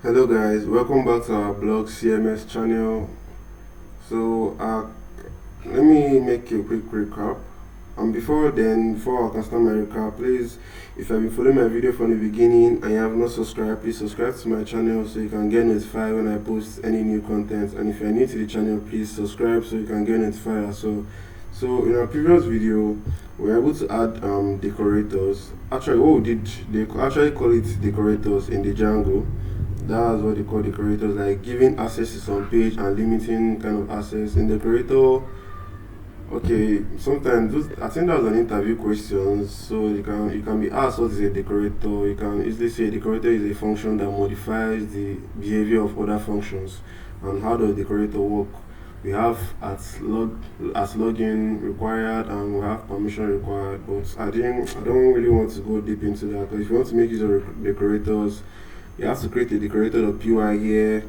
Hello guys, welcome back to our blog CMS channel. So let me make a quick recap. And before I can start my recap, please, if you have been following my video from the beginning and you have not subscribed, please subscribe to my channel so you can get notified when I post any new content. And if you are new to the channel, please subscribe so you can get notified as well. So in our previous video, we were able to add decorators. Actually, what we did, they actually call it decorators in the Django. That's what they call decorators, like giving access to some page and limiting kind of access in decorator. Okay, sometimes I think that was an interview question, so you can be asked what is a decorator. You can easily say a decorator is a function that modifies the behavior of other functions. And how does decorator work? We have as login required and we have permission required, but I don't really want to go deep into that, because if you want to make use of decorators, you have to create a decorator.py here,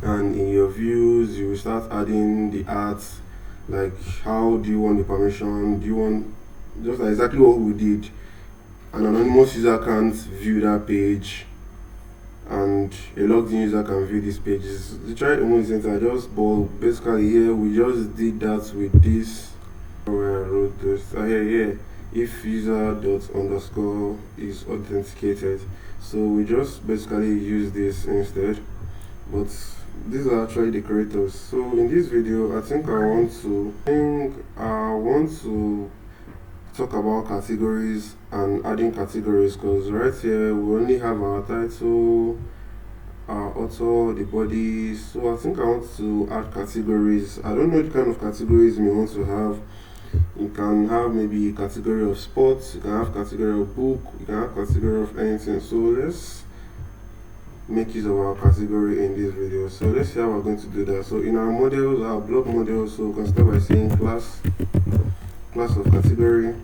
and in your views you will start adding the ads, like how do you want the permission, do you want just like exactly what we did. An anonymous user can't view that page and a logged in user can view this page. It's literally almost but basically here we just did that with this where I wrote this here if user dot underscore is authenticated. So we just basically use this instead, but these are actually decorators. So in this video I think I want to talk about categories and adding categories, because right here we only have our title, our author, the body. So I think I want to add categories. I don't know the kind of categories we want to have. You can have maybe a category of sports, you can have category of book, you can have category of anything. So let's make use of our category in this video. So let's see how we're going to do that. So in our models, our block models, so we can start by saying class of category.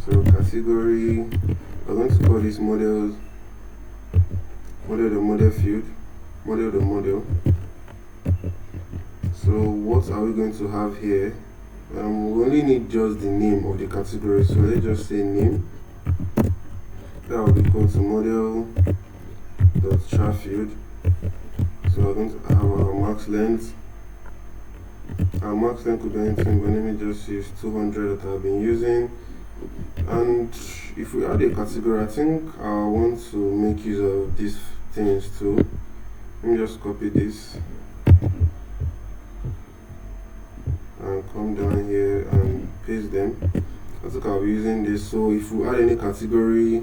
So category, we're going to call this model the model field, model the model. So what are we going to have here? We only need just the name of the category, so let's just say name. That will be equal to model dot char field. So we're going to have our max length. Our max length could be anything, but let me just use 200 that I've been using. And if we add a category, I think I want to make use of these things too. Let me just copy this and come down here and paste them. I think I'll be using this. So if we add any category,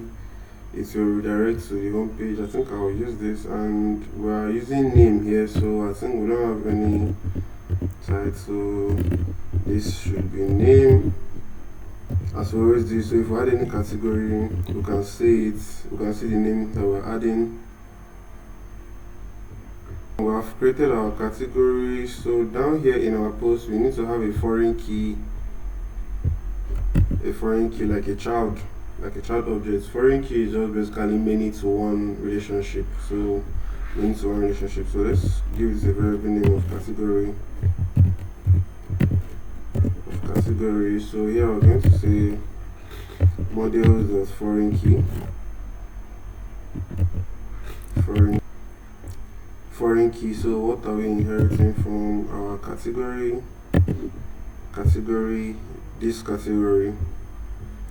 it will redirect to the home page. I think I'll use this, and we are using name here, so I think we don't have any title. This should be name, as we always do. So if we add any category, we can see it, we can see the name that we're adding. We have created our category. So down here in our post, we need to have a foreign key like a child object. Foreign key is just basically many to one relationship. So many to one relationship. So let's give this a variable name of category. So here we're going to say models.foreign key. Foreign key. So what are we inheriting from our category? This category.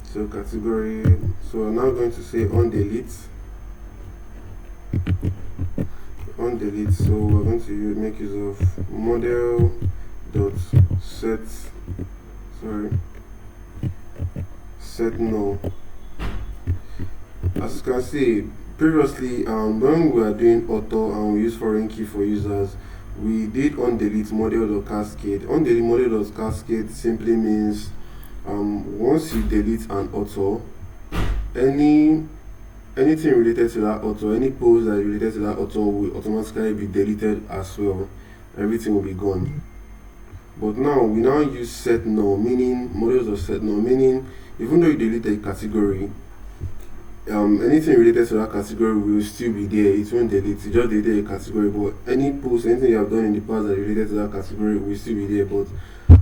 So category. So we're now going to say on delete. So we're going to make use of model dot set no. As you can see, previously when we were doing auto and we use foreign key for users, we did on delete model.cascade. On delete model.cascade simply means once you delete an auto, anything related to that auto, any post that is related to that auto will automatically be deleted as well. Everything will be gone. But now we use set no, meaning models of set no, meaning even though you delete a category, anything related to that category will still be there. It won't delete. You just delete a category, but any post, anything you have done in the past that related to that category will still be there. But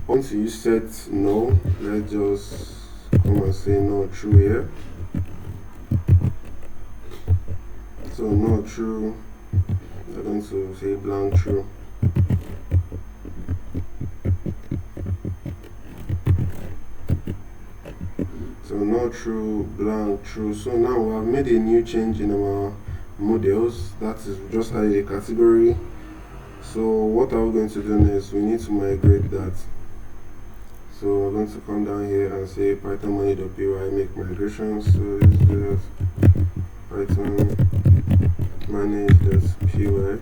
once you set no, let's just come and say no true here. So no true, we're going to say blank true. So no true, blank true. So now we have made a new change in our models. That is, we just added a category. So what are we going to do next? We need to migrate that. So we're going to come down here and say python money.py make migration. So let's do that. Python manage.py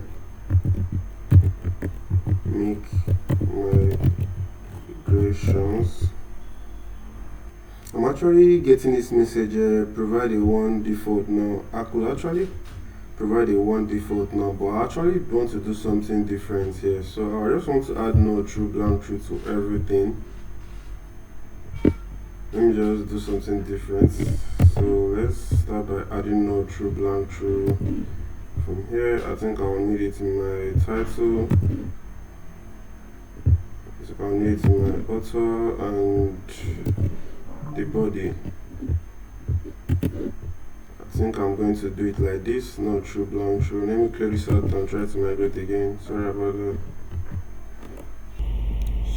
make migrations. I'm actually getting this message, provide a one default now. I could actually provide a one default now, but I actually want to do something different here. So I just want to add no true, blank true to everything. Let me just do something different. So let's start by adding no true, blank true. From here, I think I'll need it in my title. So I'll need it in my author and the body. I think I'm going to do it like this, not true, blank true. Let me clear this out and try to migrate again. Sorry about that.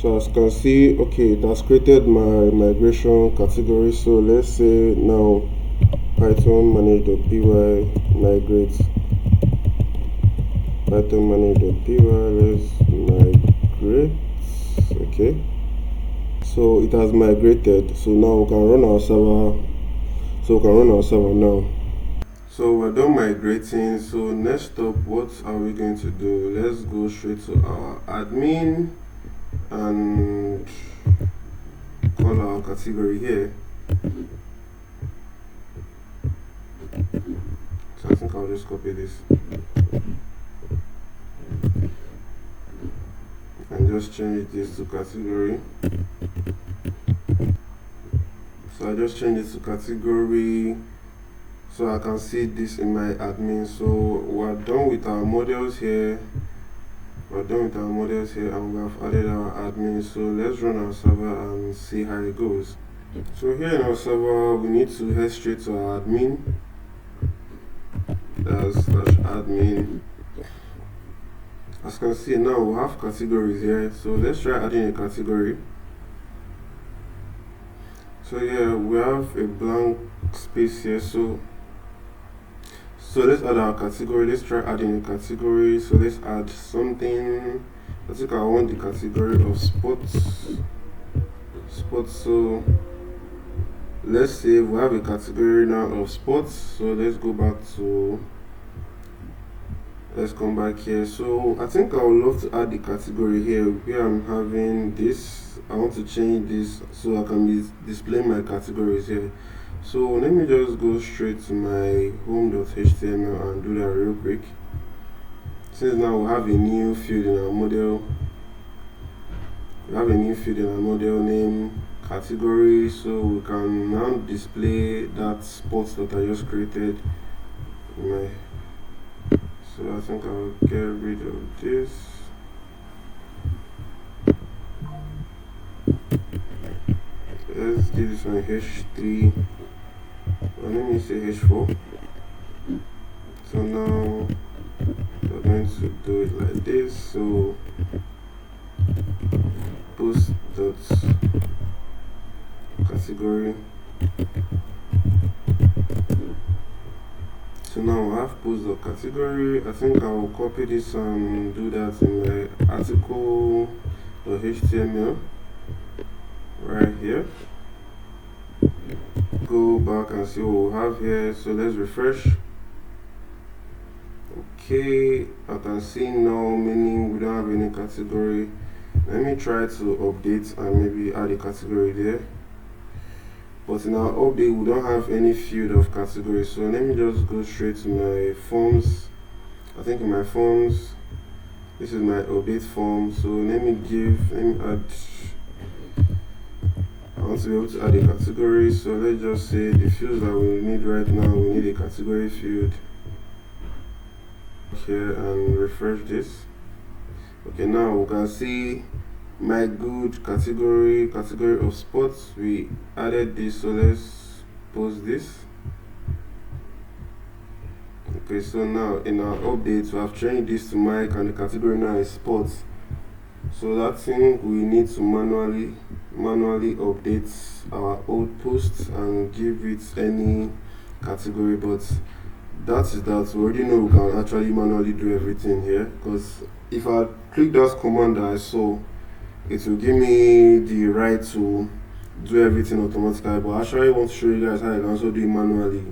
So as you can see, okay, it has created my migration category. So let's say now python manage.py migrate python manage.py, let's migrate. Okay, so it has migrated. So now we can run our server. Now. So we're done migrating. So next up, what are we going to do? Let's go straight to our admin and call our category here. So I think I'll just copy this and just change this to category. So I just change it to category so I can see this in my admin. So we're done with our models here. And we have added our admin. So let's run our server and see how it goes. So here in our server, we need to head straight to our admin. That's /admin. As you can see now, we have categories here. So let's try adding a category. So yeah, we have a blank space here. So let's add our category. Let's try adding a category. So let's add something. I think I want the category of sports. So let's say we have a category now of sports. So let's go back to, let's come back here. So I think I would love to add the category here where I'm having this. I want to change this so I can be displaying my categories here. So let me just go straight to my home.html and do that real quick. Since now we have a new field in our model, name category, so we can now display that sports that I just created in my. So I think I'll get rid of this. Let's give this one H3. Well, let me say H4. So now we're going to do it like this. So post dot category. So now I have post dot category. I think I will copy this and do that in my article.html right here. Go back and see what we have here. So let's refresh. Okay, I can see now, meaning we don't have any category. Let me try to update and maybe add a category there. But in our update, we don't have any field of category. So let me just go straight to my forms. I think in my forms, this is my update form. So let me add. I want to be able to add a category. So let's just say the fields that we need right now. We need a category field here and refresh this. Okay, now we can see my good category of sports. We added this, so let's post this. Okay, so now in our update we have changed this to mic and the category now is sports. So that thing we need to manually update our old posts and give it any category, but that is that we already know we can actually manually do everything here, because if I click that command that I saw, it will give me the right to do everything automatically, but I actually want to show you guys how you can also do it manually,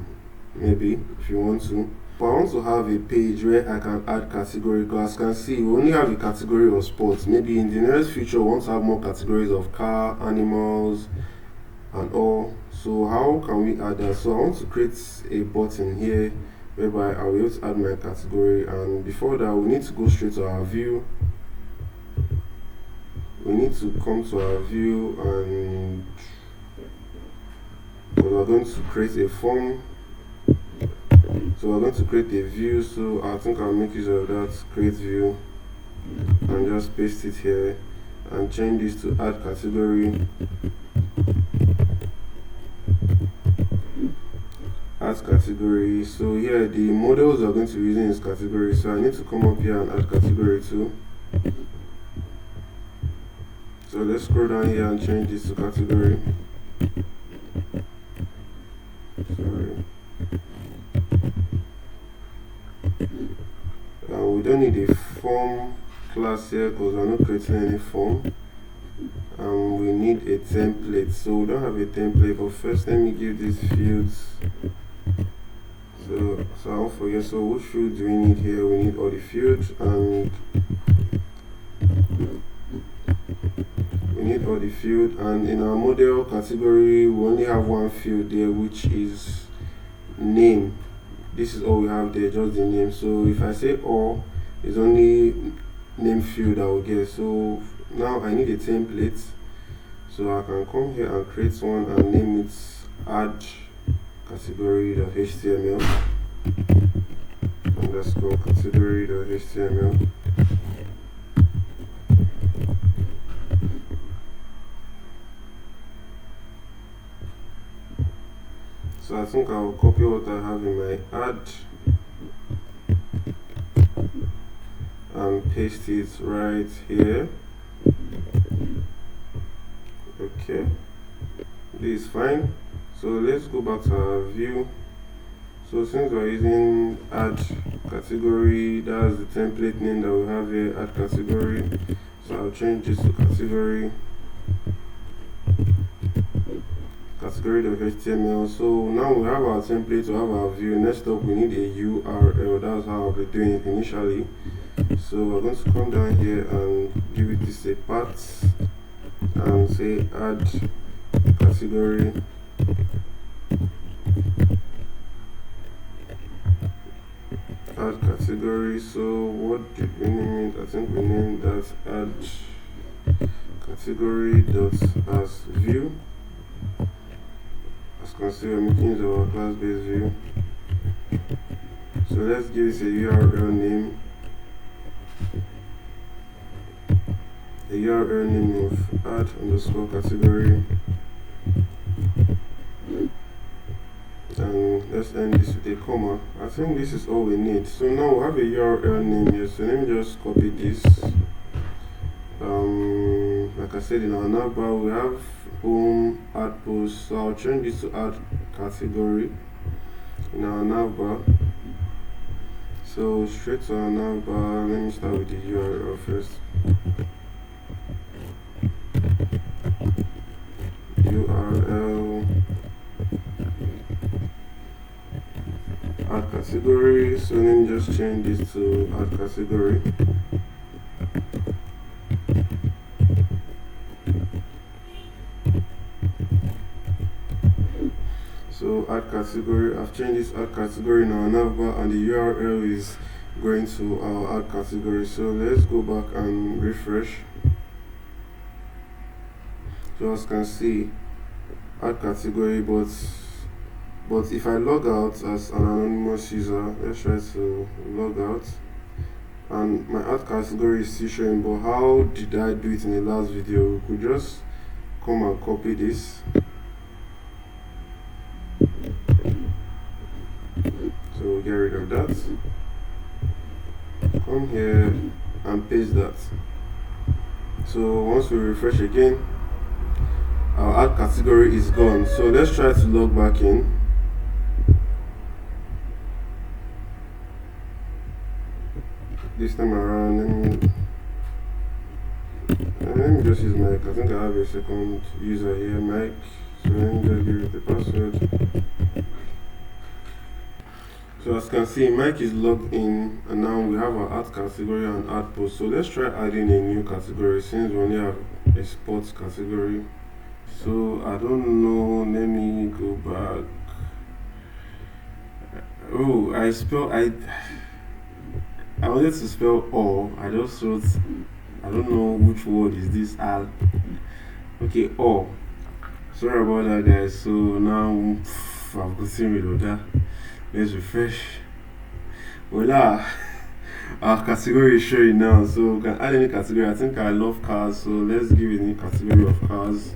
maybe if you want to. But I want to have a page where I can add category, because as you can see we only have a category of sports. Maybe in the nearest future we want to have more categories of car, animals and all. So how can we add that? So I want to create a button here whereby I will be able to add my category, and before that we need to go straight to our view. We need to come to our view, and we're going to create a form. So we're going to create a view, so I think I'll make use of that, create view, and just paste it here and change this to add category. Add category. So here the models are going to be using is category, so I need to come up here and add category too. So let's scroll down here and change this to category. Sorry. We don't need a form class here because we're not creating any form. We need a template, so we don't have a template, but first let me give these fields. So I won't forget. So which field do we need here? We need all the fields, and we need all the field, and in our model category we only have one field there, which is name. This is all we have there, just the name. So if I say all, it's only name field I will get. So now I need a template, so I can come here and create one and name it add category.html underscore category.html. So I think I will copy what I have in my add and paste it right here. Okay, this is fine. So let's go back to our view. So since we're using add category, that's the template name that we have here, add category. So I'll change this to category.html. So now we have our template, we have our view. Next up we need a URL. That's how I'll be doing it initially. So we're going to come down here and give it this a path and say add category. Add category. So what did we name it? I think we named that add category dot as view. As you can see, we're making use of our class-based view. So let's give this a URL name. A URL name of add underscore category. And let's end this with a comma. I think this is all we need. So now we have a URL name here. So let me just copy this. Like I said, in our navbar we have home, add post. So I'll change this to add category in our navbar. So straight to our navbar, let me start with the URL first. URL add category. So let me just change this to add category. So add category, I've changed this add category in our navbar, and the URL is going to our add category. So let's go back and refresh. So as you can see, add category, but if I log out as an anonymous user, let's try to log out, and my add category is still showing. But how did I do it in the last video? We could just come and copy this. So we'll get rid of that. Come here and paste that. So once we refresh again, our add category is gone. So let's try to log back in. This time around, let me just use Mike. I think I have a second user here, Mike. So let me just give it the password. So as you can see, Mike is logged in, and now we have our add category and add post. So let's try adding a new category since we only have a sports category. So I don't know, let me go back. Oh, I wanted to spell all. I just wrote, I don't know which word is this. Okay, all. Sorry about that, guys. So now I've gotten rid of that. Let's refresh. Voila, our category is showing now. So we can add any category. I think I love cars, so let's give it a category of cars.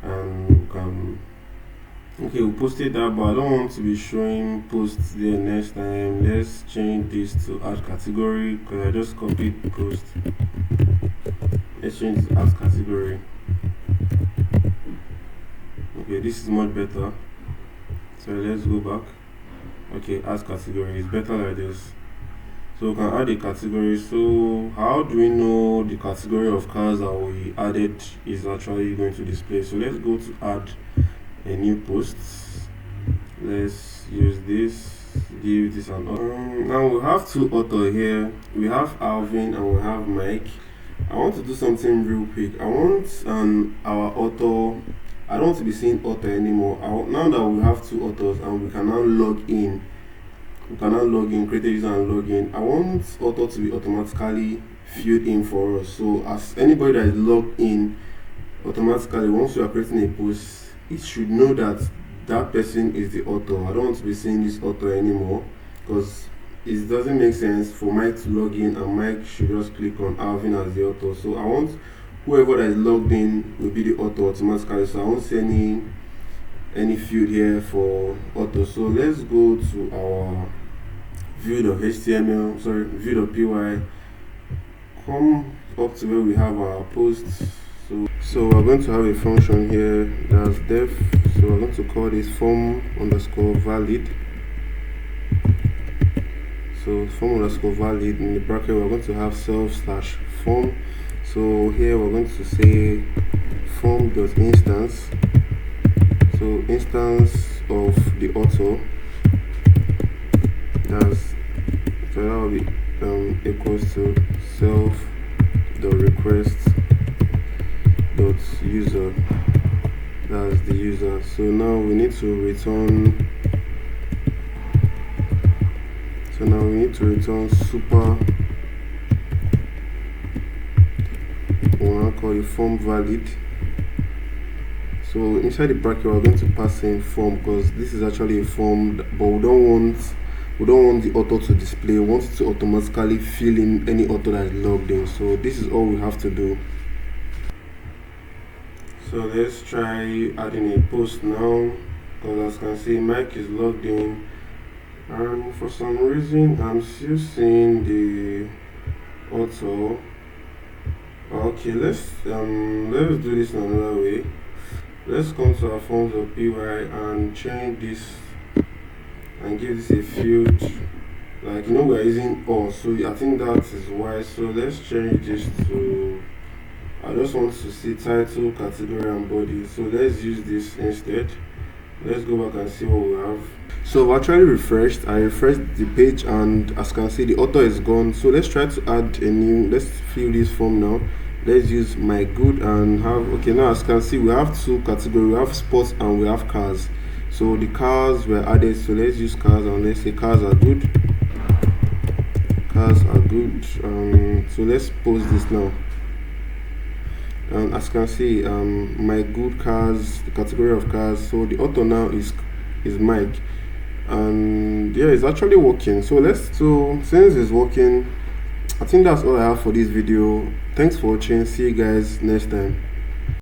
And we can, okay, we posted that, but I don't want to be showing posts there next time. Let's change this to add category because I just copied post. Let's change this to add category. Okay, this is much better. So let's go back. Okay, add category is better like this. So we can add a category. So how do we know the category of cars that we added is actually going to display? So let's go to add a new post. Let's use this, give this an author. Now we have two authors here. We have Alvin and we have Mike. I want to do something real quick. I want our author, I don't want to be seeing author anymore. Now that we have two authors and we can now log in, create a user and log in. I want author to be automatically filled in for us. So as anybody that is logged in, automatically once you are creating a post, it should know that that person is the author. I don't want to be seeing this author anymore because it doesn't make sense for Mike to log in and Mike should just click on Alvin as the author. So I want whoever that is logged in will be the author automatically. So I won't see any field here for author. So let's go to our view.html, view.py, come up to where we have our posts. So we're going to have a function here that's def. So we're going to call this form_valid. So form_valid, in the bracket we're going to have self/form. So here we're going to say form.instance. So instance of the author. So that will be equals to self.request.user. That's the user. So now we need to return. Super. We'll now call it form valid. So inside the bracket we're going to pass in form because this is actually a form, but we don't want the author to display. We want it to automatically fill in any author that is logged in. So this is all we have to do. So let's try adding a post now, because as you can see Mike is logged in and for some reason I'm still seeing the author. Okay, let's do this another way. Let's come to our forms.py and change this and give this a field. Like, you know, we're using all, so I think that is why. So let's change this to, I just want to see title, category and body. So let's use this instead. Let's go back and see what we have. So I've actually refreshed. I refreshed the page and as you can see the author is gone. So let's try to add a new, let's fill this form now. Let's use my good and have, okay, now as you can see we have two categories. We have sports and we have cars. So the cars were added, so let's use cars and let's say cars are good. Cars are good. So let's post this now. And as you can see, my good cars, the category of cars. So the author now is Mike, and yeah, it's actually working. So since it's working, I think that's all I have for this video. Thanks for watching. See you guys next time.